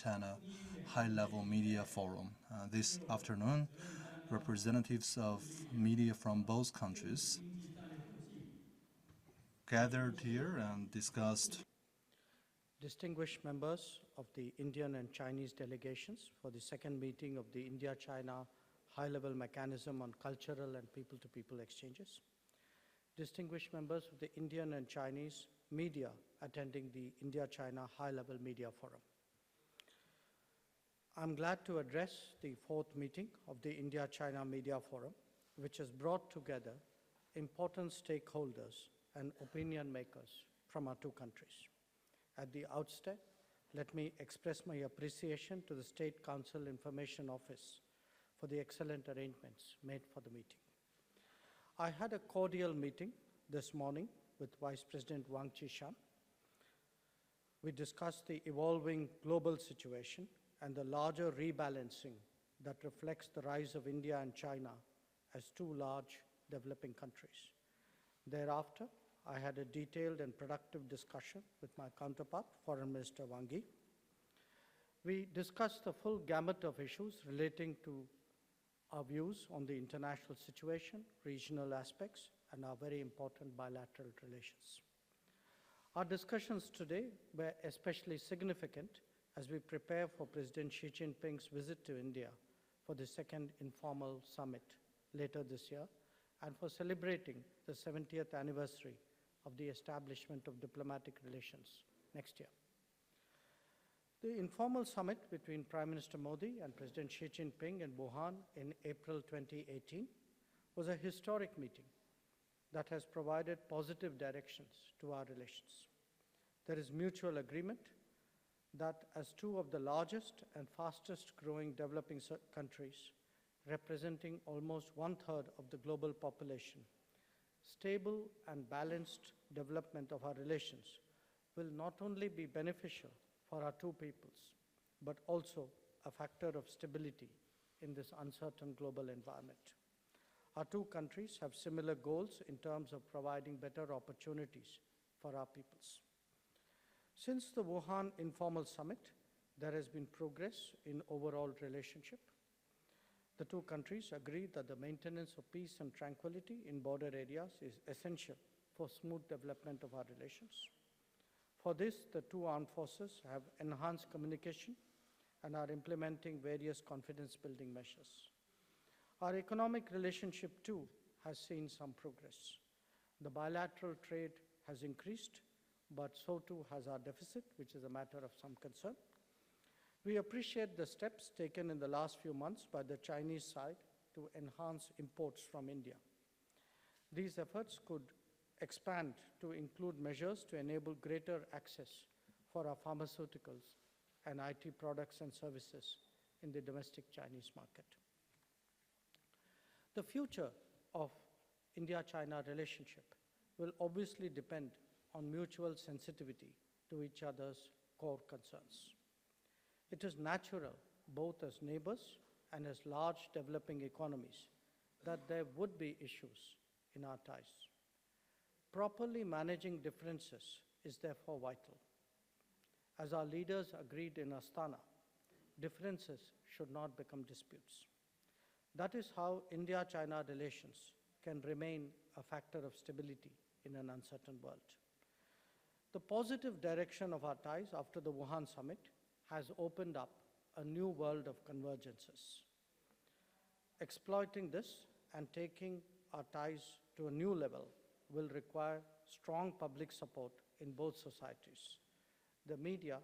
China High-Level Media Forum. This afternoon, representatives of media from both countries gathered here and discussed distinguished members of the Indian and Chinese delegations for the second meeting of the India-China High-Level Mechanism on Cultural and People-to-People Exchanges, distinguished members of the Indian and Chinese media attending the India-China High-Level Media Forum. I'm glad to address the fourth meeting of the India-China Media Forum, which has brought together important stakeholders and opinion makers from our two countries. At the outset, let me express my appreciation to the State Council Information Office for the excellent arrangements made for the meeting. I had a cordial meeting this morning with Vice President Wang Qishan. We discussed the evolving global situation and the larger rebalancing that reflects the rise of India and China as two large developing countries. Thereafter, I had a detailed and productive discussion with my counterpart, Foreign Minister Wang Yi. We discussed the full gamut of issues relating to our views on the international situation, regional aspects, and our very important bilateral relations. Our discussions today were especially significant as we prepare for President Xi Jinping's visit to India for the second informal summit later this year and for celebrating the 70th anniversary of the establishment of diplomatic relations next year. The informal summit between Prime Minister Modi and President Xi Jinping in Wuhan in April 2018 was a historic meeting that has provided positive directions to our relations. There is mutual agreement that as two of the largest and fastest growing developing countries, representing almost 1/3 of the global population, stable and balanced development of our relations will not only be beneficial for our two peoples, but also a factor of stability in this uncertain global environment. Our two countries have similar goals in terms of providing better opportunities for our peoples. Since the Wuhan informal summit, there has been progress in overall relationship. The two countries agreed that the maintenance of peace and tranquility in border areas is essential for smooth development of our relations. For this, the two armed forces have enhanced communication and are implementing various confidence-building measures. Our economic relationship, too, has seen some progress. The bilateral trade has increased, but so too has our deficit, which is a matter of some concern. We appreciate the steps taken in the last few months by the Chinese side to enhance imports from India. These efforts could expand to include measures to enable greater access for our pharmaceuticals and IT products and services in the domestic Chinese market. The future of India-China relationship will obviously depend on mutual sensitivity to each other's core concerns. It is natural, both as neighbors and as large developing economies, that there would be issues in our ties. Properly managing differences is therefore vital. As our leaders agreed in Astana, differences should not become disputes. That is how India-China relations can remain a factor of stability in an uncertain world. The positive direction of our ties after the Wuhan summit has opened up a new world of convergences. Exploiting this and taking our ties to a new level will require strong public support in both societies. The media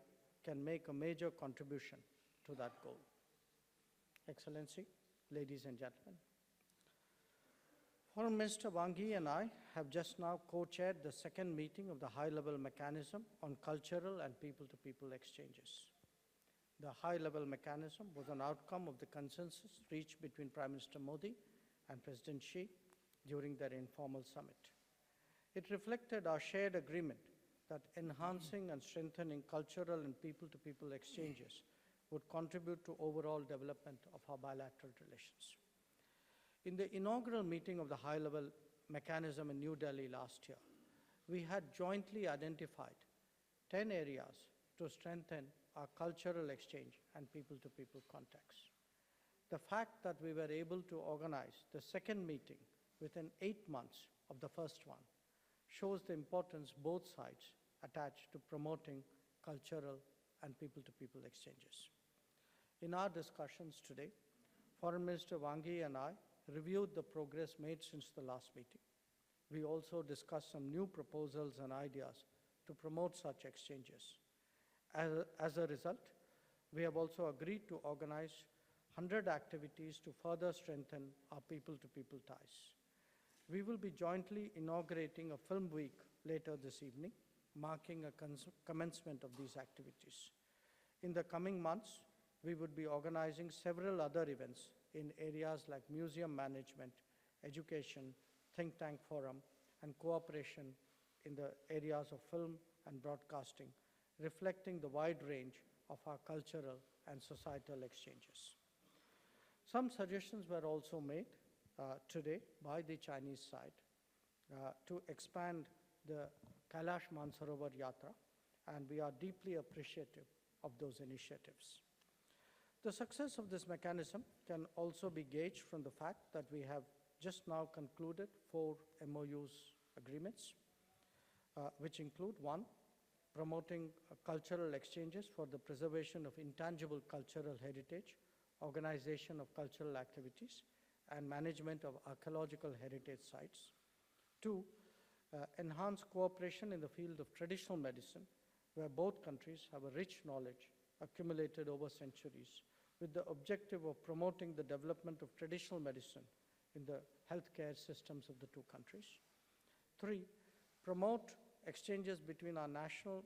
can make a major contribution to that goal. Excellency, ladies and gentlemen, Foreign Minister Wang Yi and I have just now co-chaired the second meeting of the high-level mechanism on cultural and people-to-people exchanges. The high-level mechanism was an outcome of the consensus reached between Prime Minister Modi and President Xi during their informal summit. It reflected our shared agreement that enhancing and strengthening cultural and people-to-people exchanges would contribute to overall development of our bilateral relations. In the inaugural meeting of the high-level mechanism in New Delhi last year, we had jointly identified 10 areas to strengthen our cultural exchange and people-to-people contacts. The fact that we were able to organize the second meeting within 8 months of the first one shows the importance both sides attach to promoting cultural and people-to-people exchanges. In our discussions today, Foreign Minister Wang Yi and I reviewed the progress made since the last meeting. We also discussed some new proposals and ideas to promote such exchanges. As a result, we have also agreed to organize 100 activities to further strengthen our people-to-people ties. We will be jointly inaugurating a film week later this evening, marking a commencement of these activities. In the coming months, we would be organizing several other events in areas like museum management, education, think tank forum, and cooperation in the areas of film and broadcasting, reflecting the wide range of our cultural and societal exchanges. Some suggestions were also made today by the Chinese side to expand the Kailash Mansarovar Yatra, and we are deeply appreciative of those initiatives. The success of this mechanism can also be gauged from the fact that we have just now concluded 4 MOUs agreements, which include 1, promoting cultural exchanges for the preservation of intangible cultural heritage, organization of cultural activities, and management of archaeological heritage sites. 2, enhance cooperation in the field of traditional medicine, where both countries have a rich knowledge accumulated over centuries, with the objective of promoting the development of traditional medicine in the healthcare systems of the 2 countries. 3, promote exchanges between our national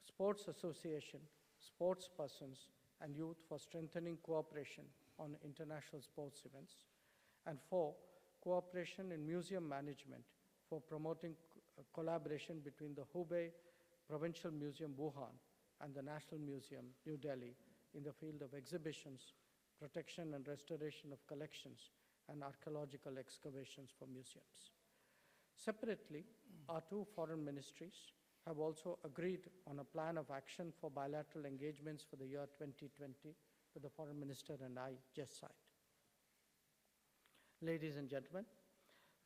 sports association, sports persons, and youth for strengthening cooperation on international sports events. And 4, cooperation in museum management for promoting collaboration between the Hubei Provincial Museum, Wuhan, and the National Museum, New Delhi, in the field of exhibitions, protection and restoration of collections, and archaeological excavations for museums. Separately, our 2 foreign ministries have also agreed on a plan of action for bilateral engagements for the year 2020 that the Foreign Minister and I just signed. Ladies and gentlemen,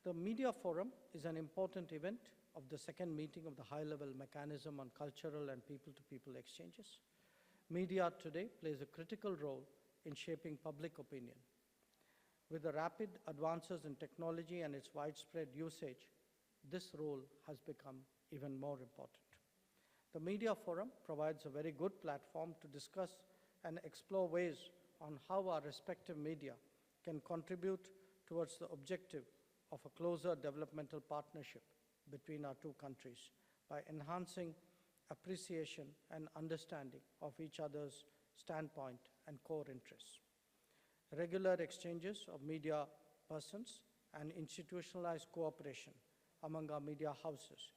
the Media Forum is an important event of the second meeting of the high-level mechanism on cultural and people-to-people exchanges. Media today plays a critical role in shaping public opinion. With the rapid advances in technology and its widespread usage, this role has become even more important. The Media Forum provides a very good platform to discuss and explore ways on how our respective media can contribute towards the objective of a closer developmental partnership between our 2 countries by enhancing appreciation and understanding of each other's standpoint and core interests. Regular exchanges of media persons and institutionalized cooperation among our media houses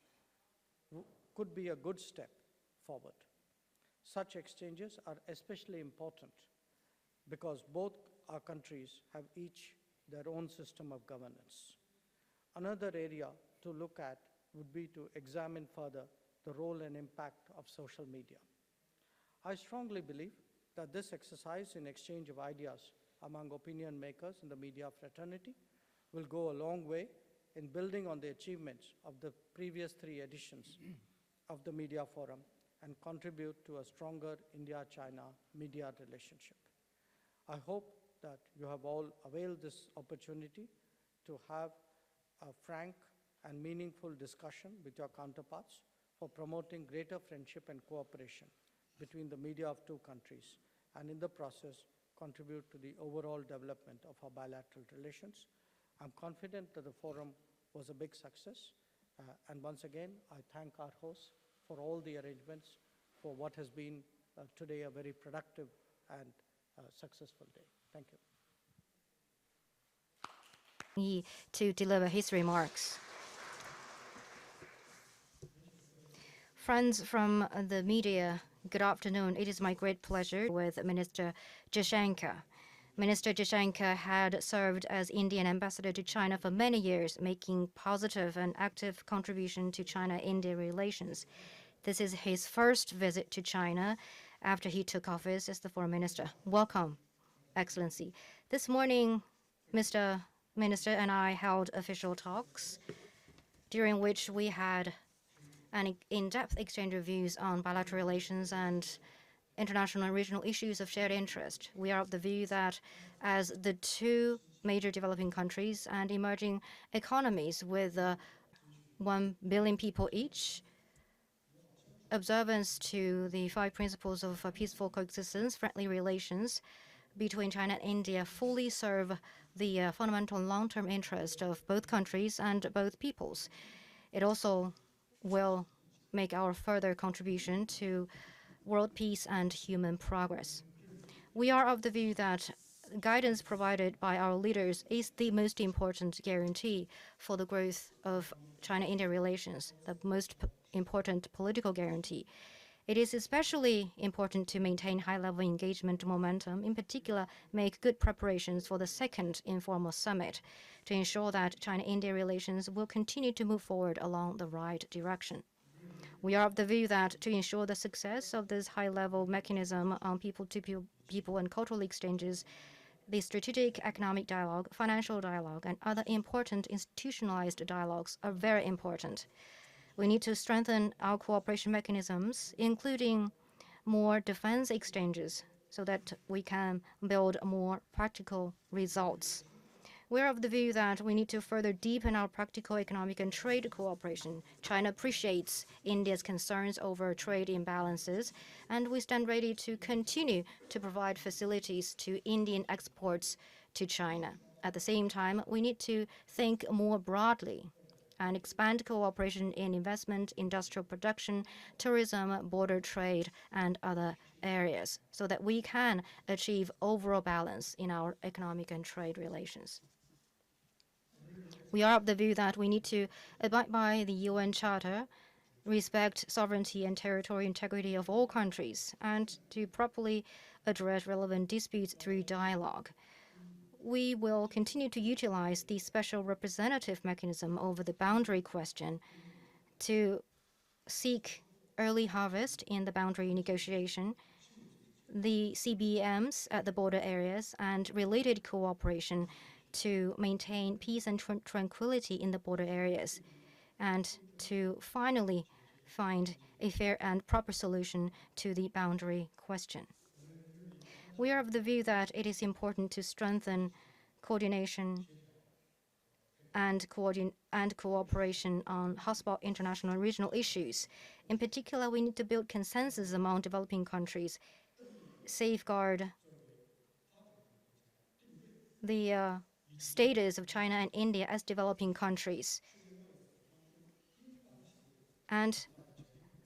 could be a good step forward. Such exchanges are especially important because both our countries have each their own system of governance. Another area to look at would be to examine further the role and impact of social media. I strongly believe that this exercise in exchange of ideas among opinion makers in the media fraternity will go a long way in building on the achievements of the previous 3 editions of the Media Forum and contribute to a stronger India-China media relationship. I hope that you have all availed this opportunity to have a frank and meaningful discussion with your counterparts for promoting greater friendship and cooperation between the media of 2 countries, and in the process contribute to the overall development of our bilateral relations. I'm confident that the forum was a big success, and once again, I thank our hosts for all the arrangements for what has been today a very productive and successful day. Thank you. To deliver his remarks. Friends from the media, good afternoon. It is my great pleasure with Minister Jaishankar. Minister Jaishankar had served as Indian ambassador to China for many years, making positive and active contribution to China-India relations. This is his first visit to China after he took office as the foreign minister. Welcome, Excellency. This morning, Mr. Minister and I held official talks during which we had an in-depth exchange of views on bilateral relations and international and regional issues of shared interest. We are of the view that as the two major developing countries and emerging economies with 1 billion people each, observance to the 5 principles of peaceful coexistence, friendly relations between China and India fully serve the fundamental long-term interest of both countries and both peoples. It also will make our further contribution to world peace and human progress. We are of the view that guidance provided by our leaders is the most important guarantee for the growth of China-India relations, the most important political guarantee. It is especially important to maintain high-level engagement momentum, in particular, make good preparations for the second informal summit to ensure that China-India relations will continue to move forward along the right direction. We are of the view that to ensure the success of this high-level mechanism on people-to-people and cultural exchanges, the strategic economic dialogue, financial dialogue, and other important institutionalized dialogues are very important. We need to strengthen our cooperation mechanisms, including more defense exchanges, so that we can build more practical results. We're of the view that we need to further deepen our practical economic and trade cooperation. China appreciates India's concerns over trade imbalances, and we stand ready to continue to provide facilities to Indian exports to China. At the same time, we need to think more broadly and expand cooperation in investment, industrial production, tourism, border trade, and other areas, so that we can achieve overall balance in our economic and trade relations. We are of the view that we need to abide by the UN Charter, respect sovereignty and territorial integrity of all countries, and to properly address relevant disputes through dialogue. We will continue to utilize the special representative mechanism over the boundary question to seek early harvest in the boundary negotiation, the CBMs at the border areas, and related cooperation to maintain peace and tranquility in the border areas, and to finally find a fair and proper solution to the boundary question. We are of the view that it is important to strengthen coordination and cooperation on hotspot international and regional issues. In particular, we need to build consensus among developing countries, safeguard the status of China and India as developing countries, and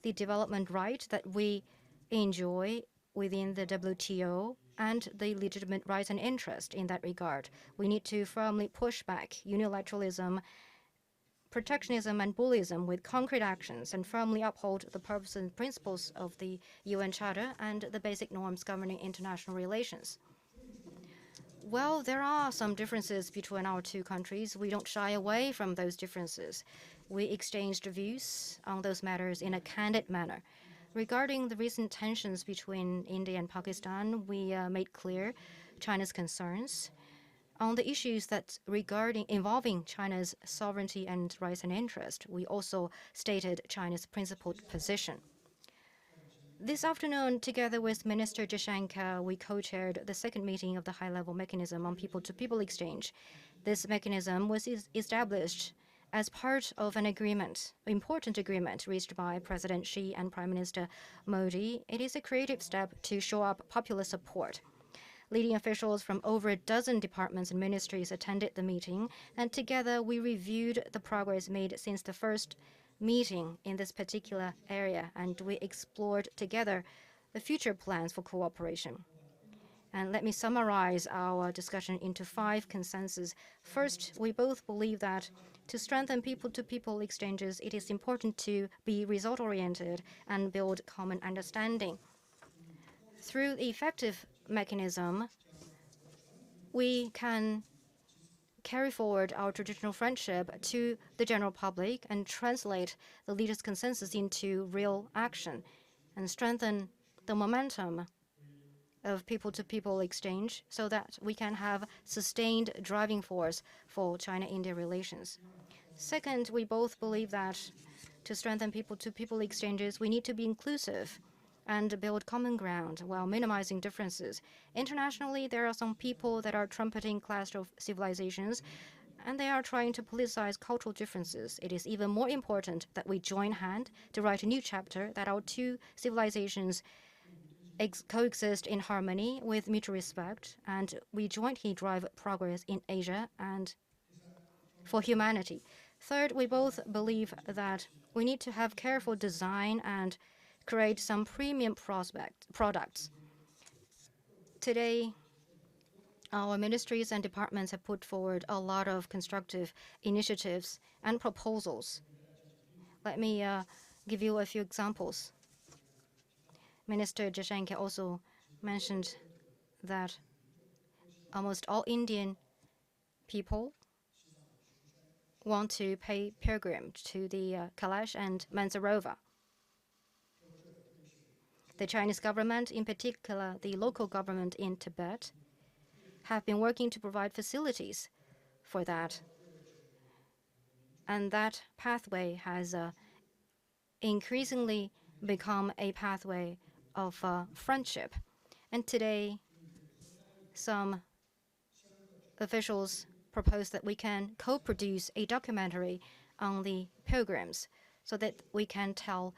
the development right that we enjoy within the WTO and the legitimate rights and interest in that regard. We need to firmly push back unilateralism, protectionism, and bullyism with concrete actions and firmly uphold the purpose and principles of the UN Charter and the basic norms governing international relations. Well, there are some differences between our two countries. We don't shy away from those differences. We exchanged views on those matters in a candid manner. Regarding the recent tensions between India and Pakistan, we made clear China's concerns on the issues that involving China's sovereignty and rights and interest. We also stated China's principled position. This afternoon, together with Minister Jaishankar, we co-chaired the second meeting of the high-level mechanism on people-to-people exchange. This mechanism was established as part of an important agreement reached by President Xi and Prime Minister Modi. It is a creative step to show up popular support. Leading officials from over a dozen departments and ministries attended the meeting, and together we reviewed the progress made since the first meeting in this particular area, and we explored together the future plans for cooperation. And let me summarize our discussion into 5 consensus. First, we both believe that to strengthen people-to-people exchanges, it is important to be result-oriented and build common understanding. Through the effective mechanism, we can carry forward our traditional friendship to the general public and translate the leaders' consensus into real action and strengthen the momentum of people-to-people exchange so that we can have sustained driving force for China-India relations. Second, we both believe that to strengthen people-to-people exchanges, we need to be inclusive and build common ground while minimizing differences. Internationally, there are some people that are trumpeting clash of civilizations, and they are trying to politicize cultural differences. It is even more important that we join hand to write a new chapter that our two civilizations coexist in harmony with mutual respect, and we jointly drive progress in Asia and for humanity. Third, we both believe that we need to have careful design and create some premium products. Today, our ministries and departments have put forward a lot of constructive initiatives and proposals. Let me give you a few examples. Minister Jashanka also mentioned that almost all Indian people want to pay pilgrimage to the Kailash and Mansarovar. The Chinese government, in particular the local government in Tibet, have been working to provide facilities for that. And that pathway has increasingly become a pathway of friendship. And today, some officials propose that we can co-produce a documentary on the pilgrims so that we can tell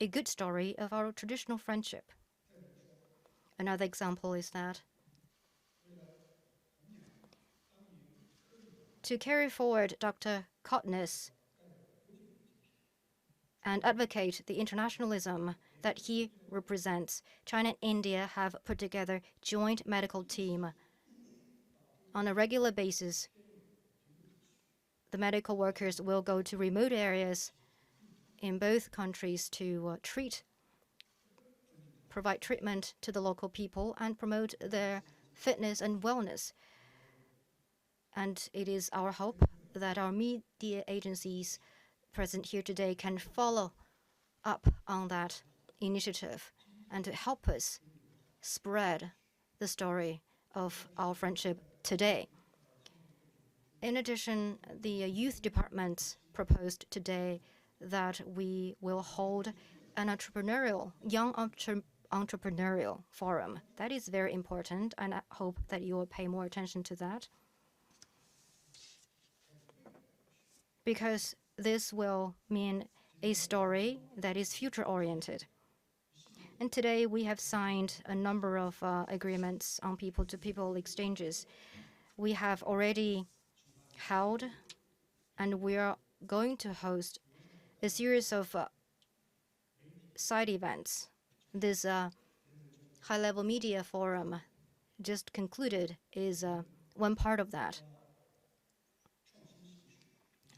a good story of our traditional friendship. Another example is that to carry forward Dr. Cotton's and advocate the internationalism that he represents, China and India have put together joint medical team. On a regular basis, the medical workers will go to remote areas in both countries to provide treatment to the local people and promote their fitness and wellness. And it is our hope that our media agencies present here today can follow up on that initiative and to help us spread the story of our friendship today. In addition, the youth department proposed today that we will hold an young entrepreneurial forum. That is very important, and I hope that you will pay more attention to that, because this will mean a story that is future-oriented. And today we have signed a number of agreements on people-to-people exchanges. We have already held, and we are going to host a series of side events. This high-level media forum just concluded is one part of that.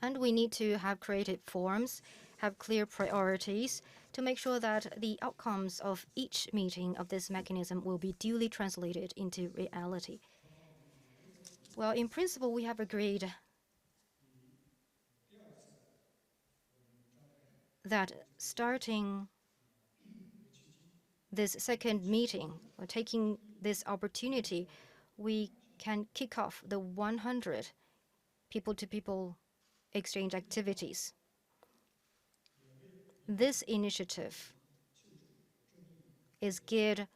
And we need to have creative forms, have clear priorities to make sure that the outcomes of each meeting of this mechanism will be duly translated into reality. Well, in principle, we have agreed that starting this second meeting, or taking this opportunity, we can kick off the 100 people-to-people exchange activities. This initiative is geared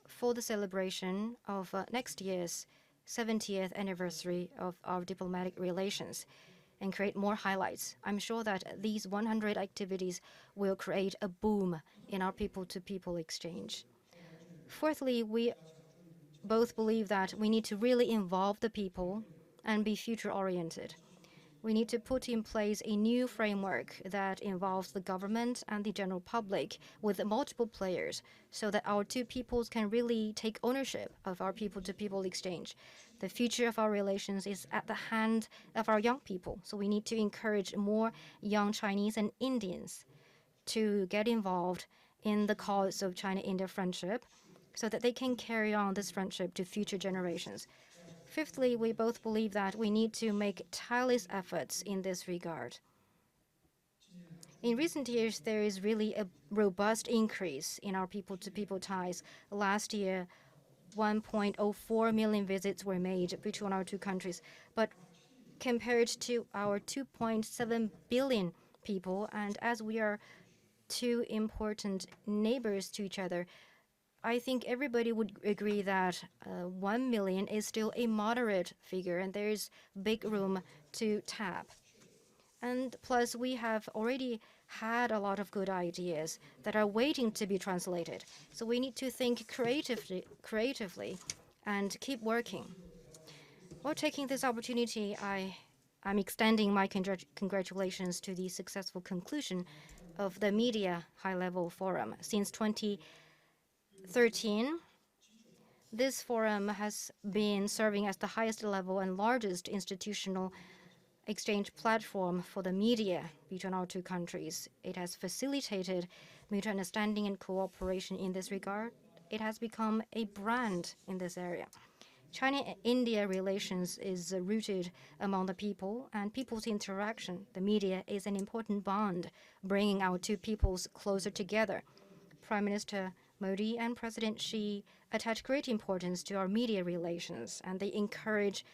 for the celebration of next year's 70th anniversary of our diplomatic relations and create more highlights. I'm sure that these 100 activities will create a boom in our people-to-people exchange. Fourthly, we both believe that we need to really involve the people and be future-oriented. We need to put in place a new framework that involves the government and the general public with multiple players so that our two peoples can really take ownership of our people-to-people exchange. The future of our relations is at the hand of our young people, so we need to encourage more young Chinese and Indians to get involved in the cause of China-India friendship so that they can carry on this friendship to future generations. Fifthly, we both believe that we need to make tireless efforts in this regard. In recent years, there is really a robust increase in our people-to-people ties. Last year, 1.04 million visits were made between our two countries. But compared to our 2.7 billion people, and as we are two important neighbors to each other, I think everybody would agree that 1 million is still a moderate figure, and there is big room to tap. And plus, we have already had a lot of good ideas that are waiting to be translated. So we need to think creatively and keep working. While taking this opportunity, I'm extending my congratulations to the successful conclusion of the Media High-Level Forum. Since 2013, this forum has been serving as the highest level and largest institutional exchange platform for the media between our two countries. It has facilitated mutual understanding and cooperation in this regard. It has become a brand in this area. China-India relations is rooted among the people and people's interaction. The media is an important bond, bringing our two peoples closer together. Prime Minister Modi and President Xi attach great importance to our media relations, and they encourage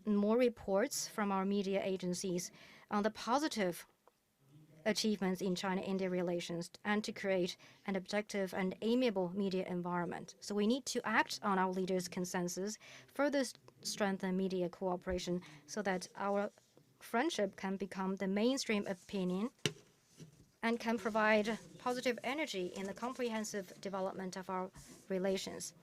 more reports from our media agencies on the positive achievements in China-India relations and to create an objective and amiable media environment. So we need to act on our leaders' consensus, further strengthen media cooperation so that our friendship can become the mainstream opinion and can provide positive energy in the comprehensive development of our relations.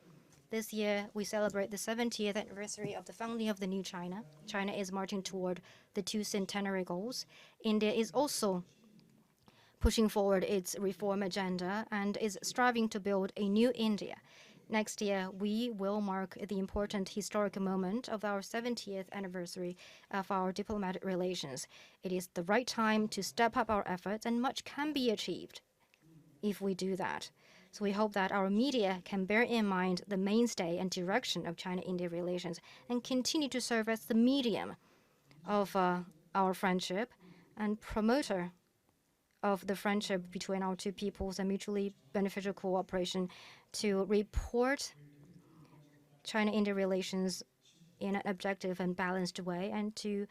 This year, we celebrate the 70th anniversary of the founding of the new China. China is marching toward the two centenary goals. India is also pushing forward its reform agenda and is striving to build a new India. Next year, we will mark the important historic moment of our 70th anniversary of our diplomatic relations. It is the right time to step up our efforts, and much can be achieved if we do that. So we hope that our media can bear in mind the mainstay and direction of China-India relations and continue to serve as the medium of our friendship and promoter of the friendship between our two peoples and mutually beneficial cooperation to report China-India relations in an objective and balanced way and to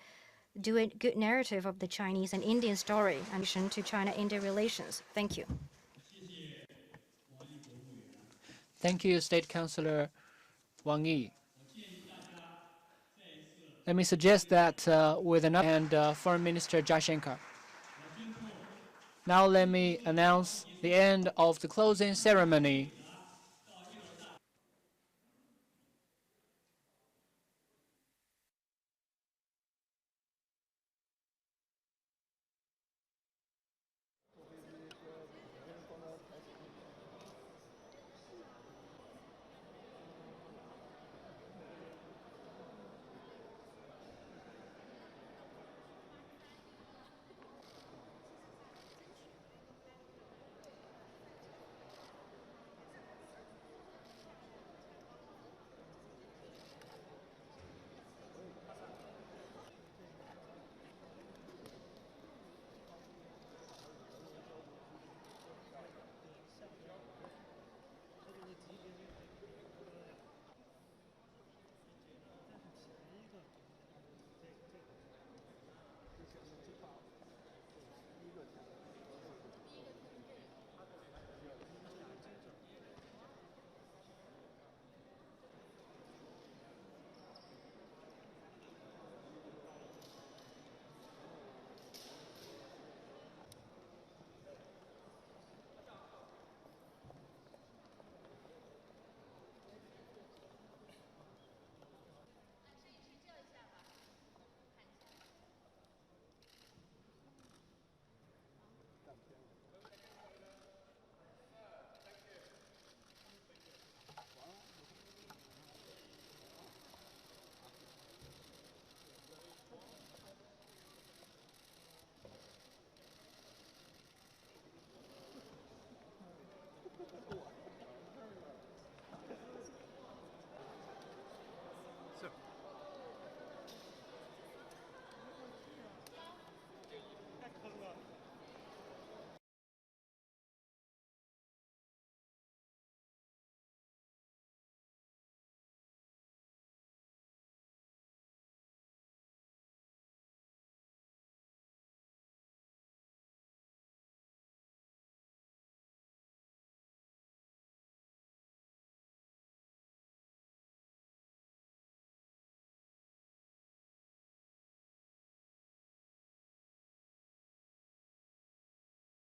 do a good narrative of the Chinese and Indian story in addition to China-India relations. Thank you. Thank you, State Councillor Wang Yi. Let me suggest that with another and Foreign Minister Jashenka. Now let me announce the end of the closing ceremony